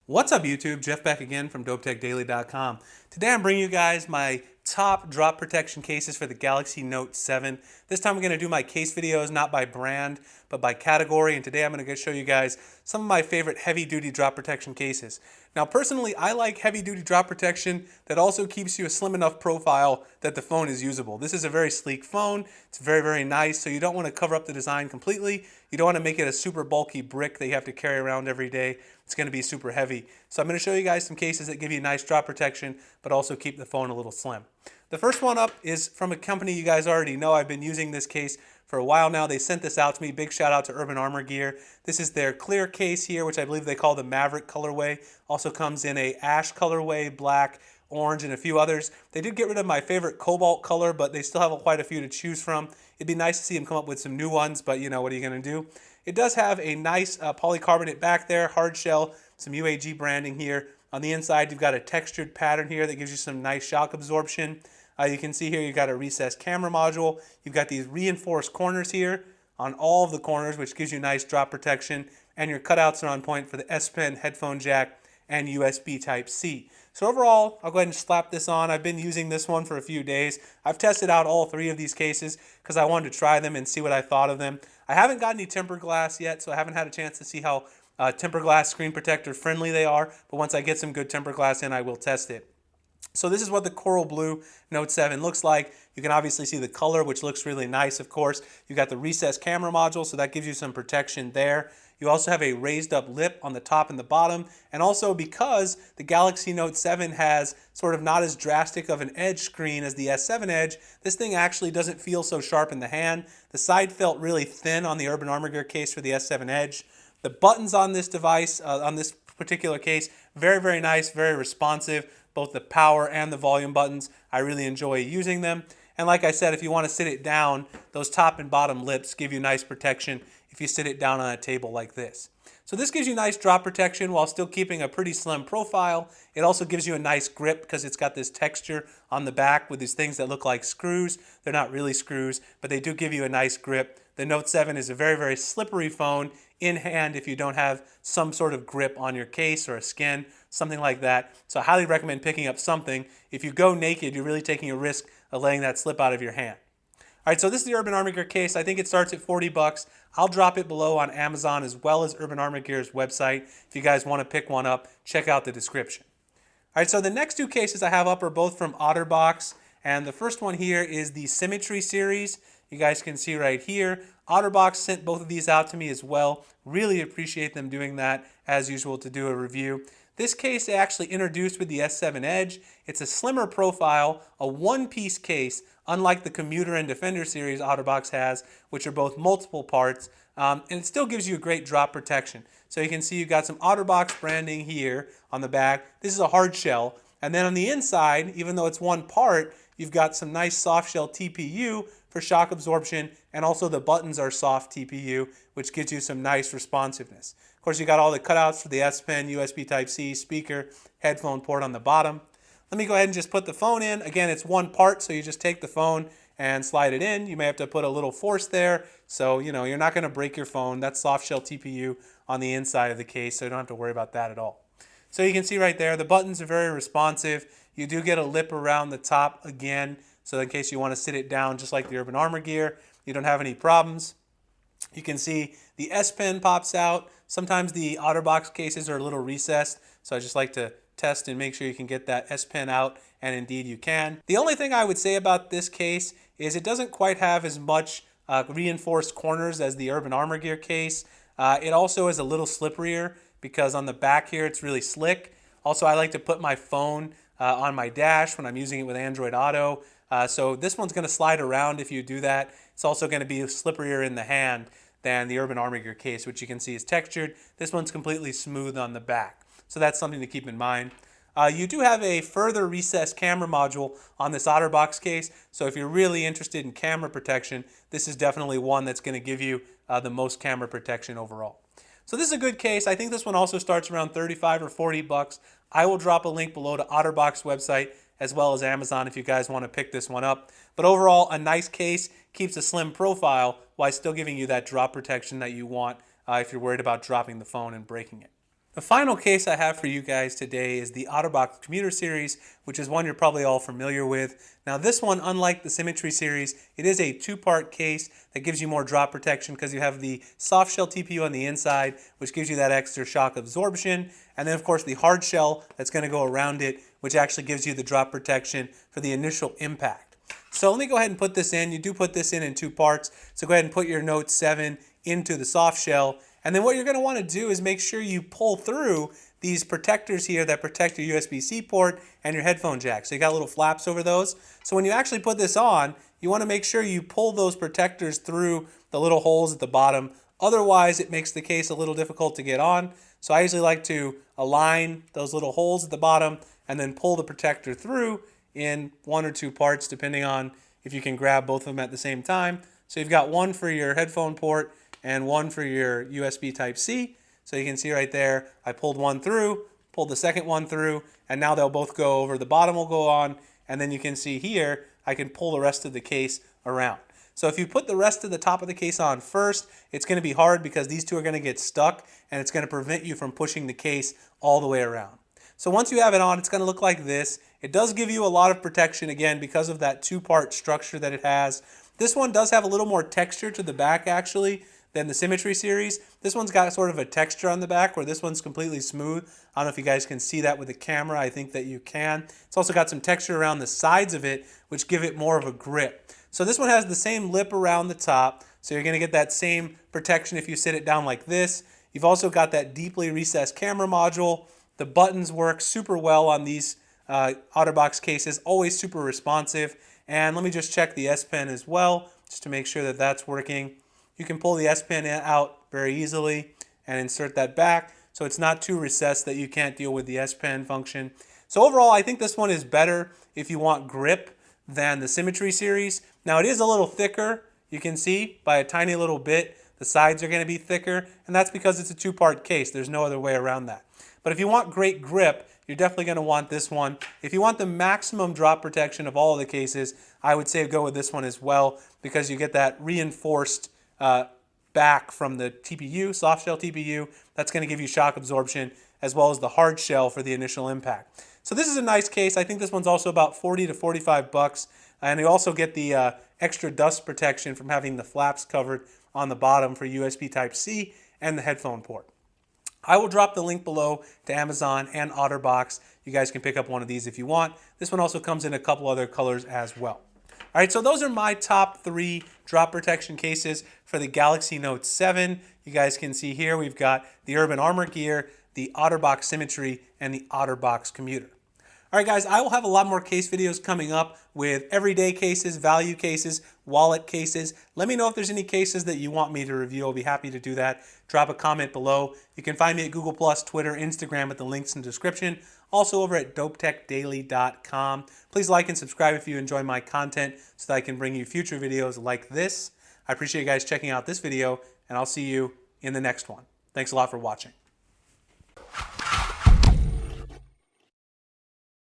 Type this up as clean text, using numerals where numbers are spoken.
What's up YouTube? Jeff back again from DopeTechDaily.com. Today I'm bringing you guys my top drop protection cases for the Galaxy Note 7. This time I'm going to do my case videos not by brand but by category, and today I'm going to show you guys some of my favorite heavy duty drop protection cases. Now personally I like heavy duty drop protection that also keeps you a slim enough profile that the phone is usable. This is a very sleek phone. It's very nice, so you don't want to cover up the design completely. You don't want to make it a super bulky brick that you have to carry around every day. It's going to be super heavy. So I'm going to show you guys some cases that give you nice drop protection but also keep the phone a little slim. The first one up is from a company you guys already know. I've been using this case for a while now. They sent this out to me. Big shout out to Urban Armor Gear. This is their clear case here, which I believe they call the Maverick colorway. Also comes in a ash colorway, black, orange, and a few others. They did get rid of my favorite cobalt color, but they still have quite a few to choose from. It'd be nice to see them come up with some new ones, but you know, what are you going to do? It does have a nice polycarbonate back there, hard shell, some UAG branding here. On the inside, you've got a textured pattern here that gives you some nice shock absorption. You can see here you've got a recessed camera module. You've got these reinforced corners here on all of the corners, which gives you nice drop protection. And your cutouts are on point for the S Pen headphone jack and USB Type-C. So overall, I'll go ahead and slap this on. I've been using this one for a few days. I've tested out all three of these cases because I wanted to try them and see what I thought of them. I haven't got any tempered glass yet, so I haven't had a chance to see how tempered glass screen protector friendly they are. But once I get some good tempered glass in, I will test it. So this is what the Coral Blue Note 7 looks like. You can obviously see the color, which looks really nice, of course. You've got the recessed camera module, so that gives you some protection there. You also have a raised up lip on the top and the bottom. And also because the Galaxy Note 7 has sort of not as drastic of an edge screen as the S7 Edge, this thing actually doesn't feel so sharp in the hand. The side felt really thin on the Urban Armor Gear case for the S7 Edge. The buttons on this device, on this particular case, very nice, very responsive. Both the power and the volume buttons, I really enjoy using them. And like I said, if you want to sit it down, those top and bottom lips give you nice protection if you sit it down on a table like this. So this gives you nice drop protection while still keeping a pretty slim profile. It also gives you a nice grip because it's got this texture on the back with these things that look like screws. They're not really screws, but they do give you a nice grip. The Note 7 is a very slippery phone in hand if you don't have some sort of grip on your case or a skin, something like that. So I highly recommend picking up something. If you go naked, you're really taking a risk of letting that slip out of your hand. All right, so this is the Urban Armor Gear case. I think it starts at 40 bucks. I'll drop it below on Amazon as well as Urban Armor Gear's website. If you guys want to pick one up, check out the description. All right, so the next two cases I have up are both from OtterBox, and the first one here is the Symmetry series. You guys can see right here. OtterBox sent both of these out to me as well. Really appreciate them doing that, as usual, to do a review. This case they actually introduced with the S7 Edge. It's a slimmer profile, a one-piece case, unlike the Commuter and Defender series OtterBox has, which are both multiple parts, and it still gives you a great drop protection. So you can see you've got some OtterBox branding here on the back. This is a hard shell, and then on the inside, even though it's one part, you've got some nice soft shell TPU for shock absorption, and also the buttons are soft TPU, which gives you some nice responsiveness. Of course, you got all the cutouts for the S Pen, USB Type-C, speaker, headphone port on the bottom. Let me go ahead and just put the phone in. Again, it's one part, so you just take the phone and slide it in. You may have to put a little force there, so you know you're not going to break your phone. That's soft shell TPU on the inside of the case, so you don't have to worry about that at all. So you can see right there, the buttons are very responsive. You do get a lip around the top again, so in case you want to sit it down just like the Urban Armor Gear, you don't have any problems. You can see the S Pen pops out. Sometimes the OtterBox cases are a little recessed, so I just like to test and make sure you can get that S Pen out, and indeed you can. The only thing I would say about this case is it doesn't quite have as much reinforced corners as the Urban Armor Gear case. It also is a little slipperier because on the back here it's really slick. Also, I like to put my phone on my dash when I'm using it with Android Auto. So this one's going to slide around if you do that. It's also going to be slipperier in the hand than the Urban Armor Gear case, which you can see is textured. This one's completely smooth on the back. So that's something to keep in mind. You do have a further recessed camera module on this OtterBox case. So if you're really interested in camera protection, this is definitely one that's going to give you the most camera protection overall. So this is a good case. I think this one also starts around 35 or 40 bucks. I will drop a link below to OtterBox website as well as Amazon if you guys want to pick this one up. But overall, a nice case, keeps a slim profile while still giving you that drop protection that you want if you're worried about dropping the phone and breaking it. The final case I have for you guys today is the OtterBox Commuter series, which is one you're probably all familiar with. Now this one, unlike the Symmetry series, it is a two-part case that gives you more drop protection because you have the soft shell TPU on the inside, which gives you that extra shock absorption, and then of course the hard shell that's going to go around it, which actually gives you the drop protection for the initial impact. So let me go ahead and put this in. You do put this in two parts, so go ahead and put your Note 7 into the soft shell. And then what you're going to want to do is make sure you pull through these protectors here that protect your USB-C port and your headphone jack. So you got little flaps over those. So when you actually put this on, you want to make sure you pull those protectors through the little holes at the bottom. Otherwise, it makes the case a little difficult to get on. So I usually like to align those little holes at the bottom and then pull the protector through in one or two parts, depending on if you can grab both of them at the same time. So you've got one for your headphone port and one for your USB Type-C. So you can see right there, I pulled one through, pulled the second one through, and now they'll both go over. The bottom will go on, and then you can see here, I can pull the rest of the case around. So if you put the rest of the top of the case on first, it's going to be hard because these two are going to get stuck, and it's going to prevent you from pushing the case all the way around. So once you have it on, it's going to look like this. It does give you a lot of protection, again, because of that two-part structure that it has. This one does have a little more texture to the back, actually, than the Symmetry series. This one's got sort of a texture on the back where this one's completely smooth. I don't know if you guys can see that with the camera. I think that you can. It's also got some texture around the sides of it, which give it more of a grip. So this one has the same lip around the top, so you're going to get that same protection if you sit it down like this. You've also got that deeply recessed camera module. The buttons work super well on these OtterBox cases, always super responsive. And let me just check the S Pen as well, just to make sure that that's working. You can pull the S Pen out very easily and insert that back, so it's not too recessed that you can't deal with the S Pen function. So overall, I think this one is better if you want grip than the Symmetry series. Now it is a little thicker, you can see, by a tiny little bit. The sides are going to be thicker, and that's because it's a two-part case. There's no other way around that. But if you want great grip, you're definitely going to want this one. If you want the maximum drop protection of all of the cases, I would say go with this one as well, because you get that reinforced back from the TPU, soft shell TPU. That's going to give you shock absorption, as well as the hard shell for the initial impact. So this is a nice case. I think this one's also about 40 to 45 bucks. And you also get the extra dust protection from having the flaps covered on the bottom for USB Type-C and the headphone port. I will drop the link below to Amazon and OtterBox. You guys can pick up one of these if you want. This one also comes in a couple other colors as well. All right, so those are my top 3 drop protection cases for the Galaxy Note 7. You guys can see here we've got the Urban Armor Gear, the OtterBox Symmetry, and the OtterBox Commuter. All right, guys, I will have a lot more case videos coming up with everyday cases, value cases, wallet cases. Let me know if there's any cases that you want me to review. I'll be happy to do that. Drop a comment below. You can find me at Google+, Twitter, Instagram at the links in the description. Also over at dopetechdaily.com. Please like and subscribe if you enjoy my content so that I can bring you future videos like this. I appreciate you guys checking out this video, and I'll see you in the next one. Thanks a lot for watching.